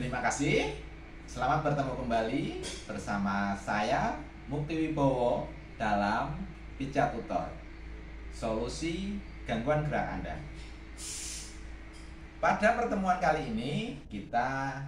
Terima kasih. Selamat bertemu kembali bersama saya Mukti Wibowo dalam Pijat Tutor. Solusi gangguan gerak Anda. Pada pertemuan kali ini kita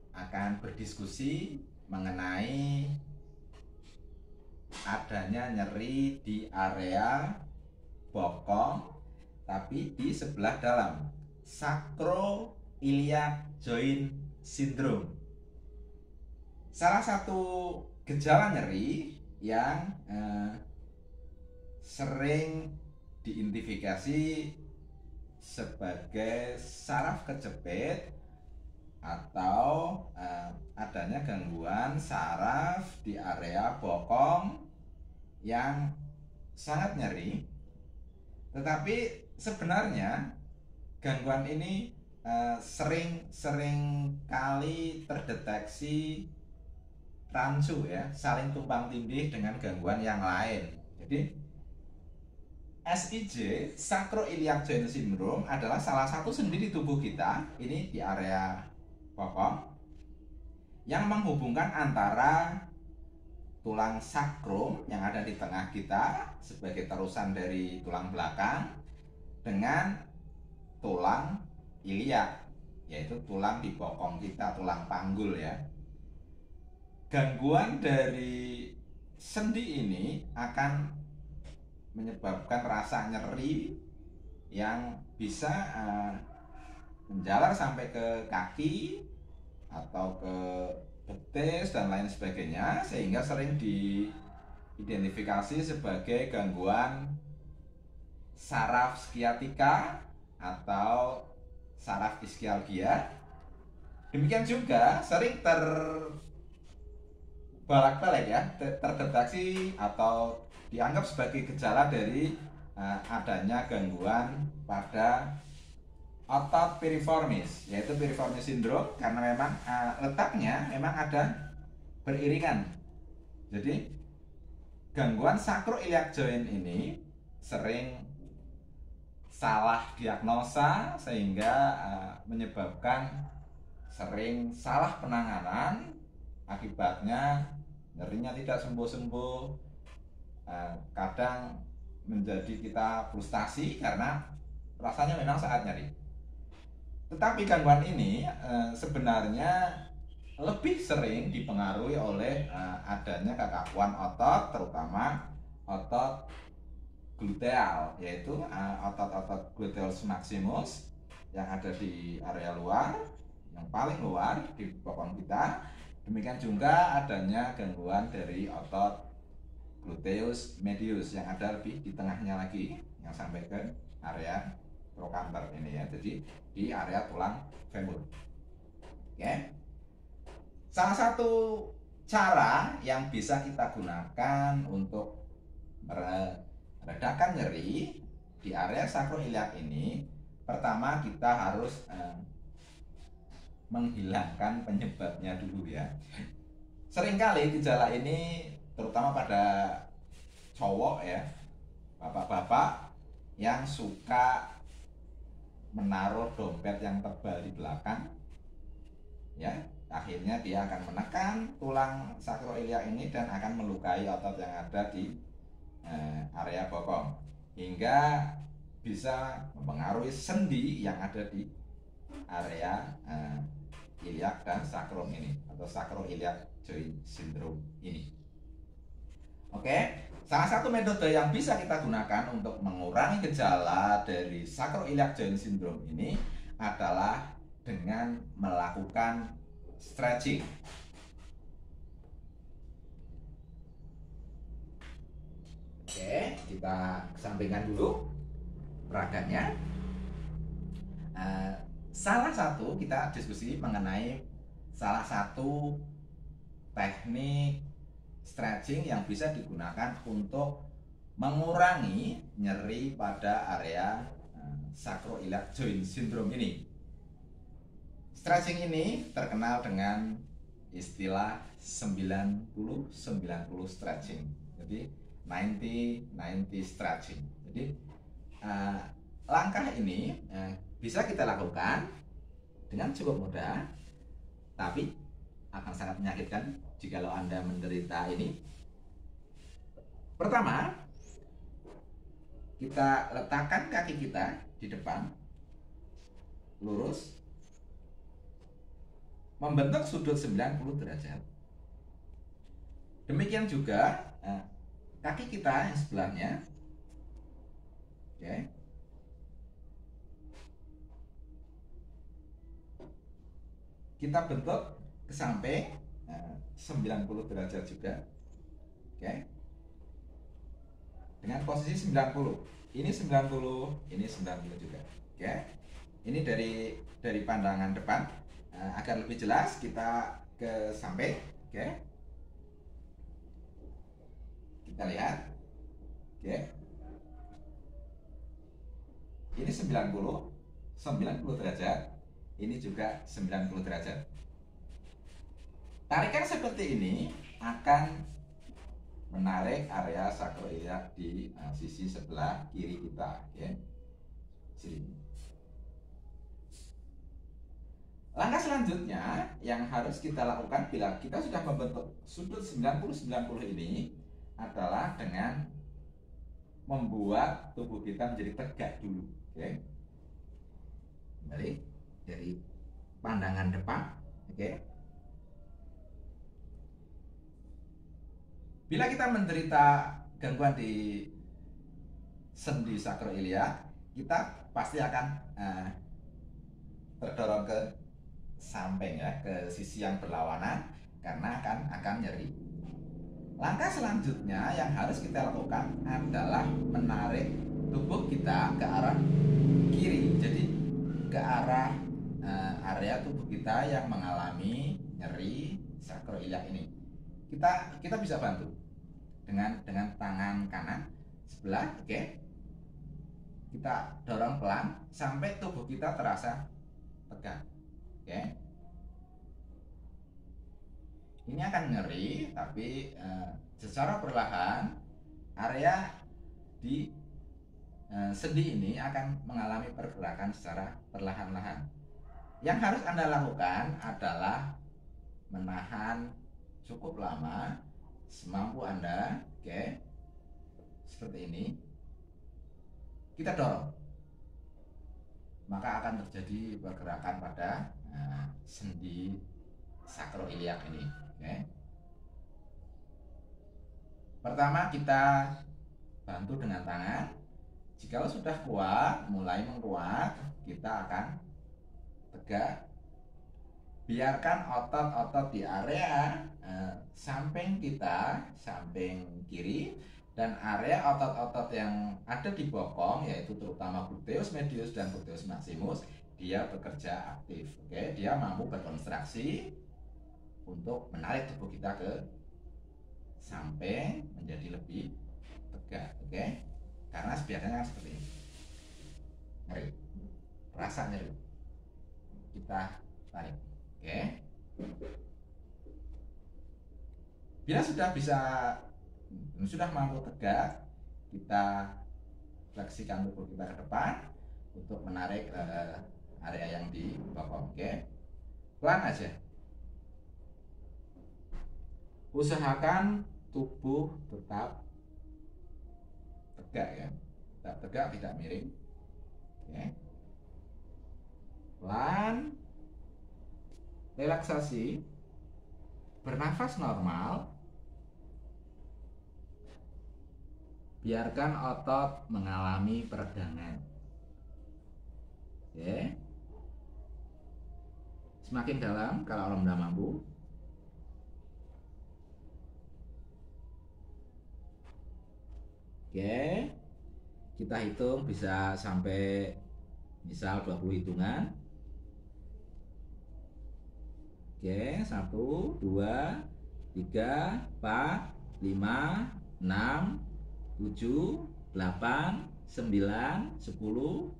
akan berdiskusi mengenai adanya nyeri di area bokong tapi di sebelah dalam, sacroiliac joint syndrome. Salah satu gejala nyeri yang sering diidentifikasi sebagai saraf kejepit atau adanya gangguan saraf di area bokong yang sangat nyeri. Tetapi sebenarnya gangguan ini sering kali terdeteksi rancu ya, saling tumpang tindih dengan gangguan yang lain. Jadi SIJ, sacroiliac joint syndrome, adalah salah satu sendi di tubuh kita, ini di area bokong, yang menghubungkan antara tulang sakrum yang ada di tengah kita sebagai terusan dari tulang belakang dengan tulang iliak, yaitu tulang di bokong kita, tulang panggul ya. Gangguan dari sendi ini akan menyebabkan rasa nyeri yang bisa menjalar sampai ke kaki atau ke betis dan lain sebagainya, sehingga sering diidentifikasi sebagai gangguan saraf sciatica atau saraf ischialgia. Demikian juga sering terbolak-balik ya, terdeteksi atau dianggap sebagai gejala dari adanya gangguan pada otot piriformis, yaitu piriformis syndrome, karena memang letaknya memang ada beriringan. Jadi gangguan sacroiliac joint ini sering salah diagnosa sehingga menyebabkan sering salah penanganan, akibatnya nyerinya tidak sembuh-sembuh. Kadang menjadi kita frustasi karena rasanya memang sangat nyeri. Tetapi gangguan ini sebenarnya lebih sering dipengaruhi oleh adanya kekakuan otot, terutama otot gluteal, yaitu otot-otot gluteus maximus yang ada di area luar, yang paling luar di bokong kita. Demikian juga adanya gangguan dari otot gluteus medius yang ada lebih di tengahnya lagi, yang sampai ke area trochanter ini ya, jadi di area tulang femur. Oke. Salah satu cara yang bisa kita gunakan untuk meredakan nyeri di area sacroiliac ini, pertama kita harus menghilangkan penyebabnya dulu ya. Seringkali gejala ini terutama pada cowok ya, bapak-bapak yang suka menaruh dompet yang tebal di belakang ya, akhirnya dia akan menekan tulang sacroiliac ini dan akan melukai otot yang ada di area bokong, hingga bisa mempengaruhi sendi yang ada di area iliac dan sakrum ini, atau sacroiliac joint syndrome ini. Oke, salah satu metode yang bisa kita gunakan untuk mengurangi gejala dari sacroiliac joint syndrome ini adalah dengan melakukan stretching. Oke, kita sampingkan dulu peraganya. Salah satu, kita diskusi mengenai salah satu teknik stretching yang bisa digunakan untuk mengurangi nyeri pada area sacroiliac joint syndrome ini. Stretching ini terkenal dengan istilah 90-90 stretching. Jadi 90-90 stretching. Jadi langkah ini bisa kita lakukan dengan cukup mudah tapi akan sangat menyakitkan jikalau Anda menderita ini. Pertama, kita letakkan kaki kita di depan, lurus, membentuk sudut 90 derajat. Demikian juga kaki kita yang sebelahnya, oke, kita bentuk ke samping 90 derajat juga, oke, dengan posisi 90. Ini 90, ini 90 juga, oke. Ini dari pandangan depan. Agar lebih jelas kita ke samping, oke. Kita lihat, oke. Ini 90 derajat. Ini juga 90 derajat. Tarikan seperti ini akan menarik area sakroiliak di sisi sebelah kiri kita, oke. Sini. Langkah selanjutnya yang harus kita lakukan bila kita sudah membentuk sudut 90-90 ini adalah dengan membuat tubuh kita menjadi tegak dulu, oke. Dari pandangan depan, oke. Bila kita menderita gangguan di sendi sakroiliak, kita pasti akan terdorong ke samping, ya, ke sisi yang berlawanan, karena akan nyeri. Langkah selanjutnya yang harus kita lakukan adalah menarik tubuh kita ke arah kiri, jadi ke arah area tubuh kita yang mengalami nyeri sakroiliak ini. Kita bisa bantu dengan tangan kanan sebelah, oke. Kita dorong pelan sampai tubuh kita terasa tegak, oke. Ini akan nyeri, tapi secara perlahan area di sendi ini akan mengalami pergerakan secara perlahan-lahan. Yang harus Anda lakukan adalah menahan cukup lama semampu Anda, oke. Seperti ini. Kita dorong, maka akan terjadi pergerakan pada sendi sakroiliak ini, oke. Pertama kita bantu dengan tangan. Jika sudah kuat, mulai menguat, kita akan tegak. Biarkan otot-otot di area samping kita, samping kiri, dan area otot-otot yang ada di bokong, yaitu terutama gluteus medius dan gluteus maximus, dia bekerja aktif, oke. Dia mampu berkontraksi untuk menarik tubuh kita ke samping menjadi lebih tegak, oke. Karena biasanya kan seperti ini, nyeri, rasa nyeri, kita tarik, oke. Bila sudah mampu tegak, kita fleksikan tubuh kita ke depan untuk menarik area yang di bokong, oke. Pelan aja. Usahakan tubuh tetap tegak, ya. Tetap tegak, tidak miring, oke. Pelan, relaksasi, bernafas normal. Biarkan otot mengalami peregangan, oke. Semakin dalam kalau Anda mampu. Oke, kita hitung bisa sampai misal 20 hitungan. Oke, 1, 2, 3, 4, 5, 6, 7, 8, 9, 10,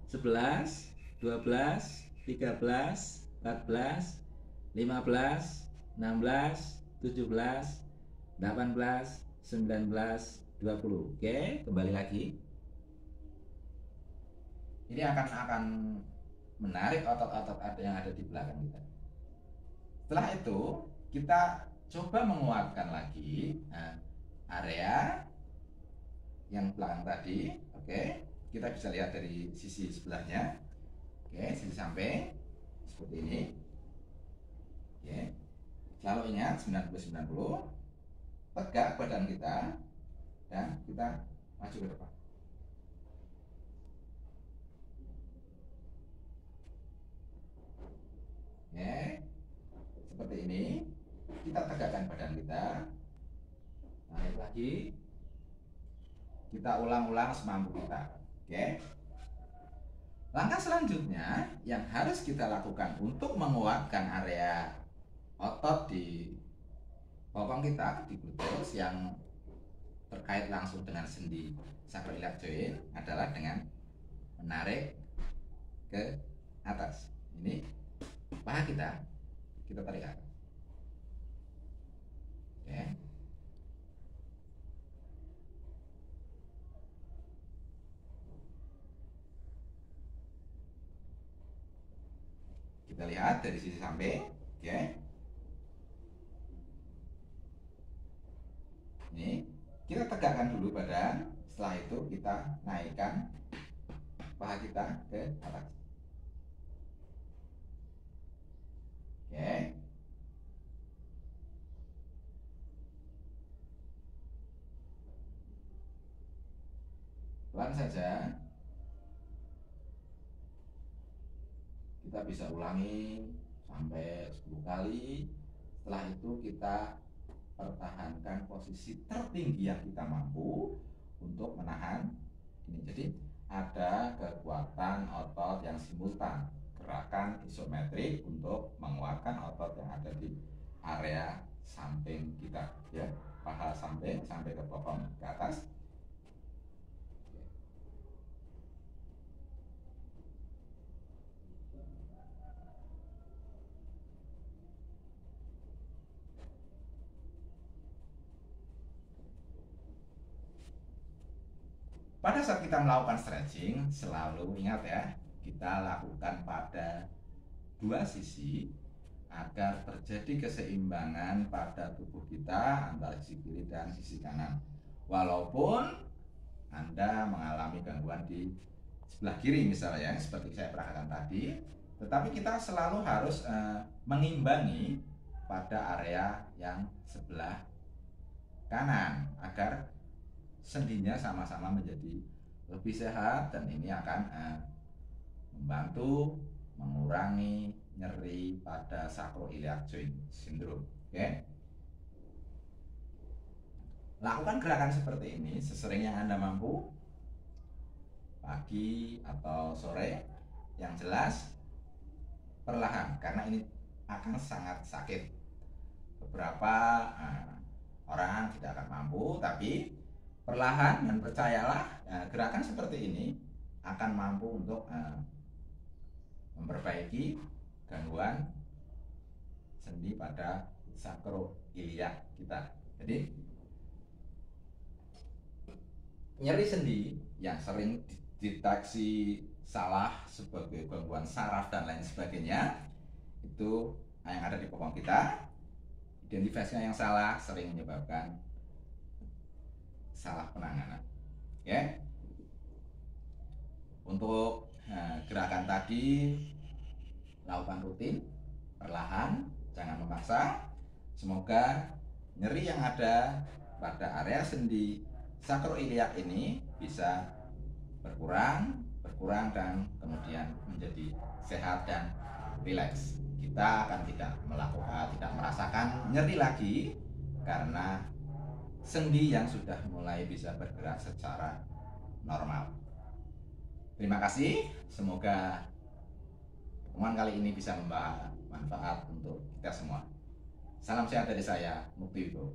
11, 12, 13, 14, 15, 16, 17, 18, 19, 20. Oke, kembali lagi. Ini akan menarik otot-otot yang ada di belakang kita. Setelah itu kita coba menguatkan lagi area yang belakang tadi. Oke, kita bisa lihat dari sisi sebelahnya. Oke, sisi samping seperti ini. Oke, selalu ingat 90-90, tegak badan kita, dan kita maju ke depan. Oke, seperti ini. Kita tegakkan badan kita, naik lagi, kita ulang-ulang semampu kita. Oke, langkah selanjutnya yang harus kita lakukan untuk menguatkan area otot di bokong kita, di gluteus yang terkait langsung dengan sendi sacroiliac joint adalah dengan menarik ke atas. Ini paha kita tarik ke atas. Oke. Kita lihat dari sisi samping. Oke. Ini kita tegakkan dulu badan. Setelah itu kita naikkan paha kita ke atas. Oke. Pelan saja. Kita bisa ulangi sampai 10 kali. Setelah itu kita pertahankan posisi tertinggi yang kita mampu untuk menahan ini. Jadi ada kekuatan otot yang simultan, gerakan isometrik untuk menguatkan otot yang ada di area samping kita, ya, paha samping sampai ke bokong ke atas. Pada saat kita melakukan stretching, selalu ingat ya, kita lakukan pada dua sisi agar terjadi keseimbangan pada tubuh kita antara sisi kiri dan sisi kanan. Walaupun Anda mengalami gangguan di sebelah kiri misalnya, seperti saya peragakan tadi, tetapi kita selalu harus mengimbangi pada area yang sebelah kanan agar sendinya sama-sama menjadi lebih sehat, dan ini akan membantu mengurangi nyeri pada sacroiliac joint syndrome. Oke. Lakukan gerakan seperti ini sesering yang Anda mampu, pagi atau sore, yang jelas perlahan karena ini akan sangat sakit. Beberapa orang tidak akan mampu, tapi perlahan, dan percayalah gerakan seperti ini akan mampu untuk memperbaiki gangguan sendi pada sacroiliac kita. Jadi nyeri sendi yang sering dideteksi salah sebagai gangguan saraf dan lain sebagainya, itu yang ada di bokong kita, identifikasinya yang salah sering menyebabkan salah penanganan. Oke. Untuk gerakan tadi lakukan rutin, perlahan, jangan memaksa. Semoga nyeri yang ada pada area sendi sacroiliac ini bisa berkurang dan kemudian menjadi sehat dan rileks. Kita akan tidak merasakan nyeri lagi karena sendi yang sudah mulai bisa bergerak secara normal. Terima kasih, semoga pertemuan kali ini bisa membawa manfaat untuk kita semua. Salam sehat dari saya, Mukti Wibowo.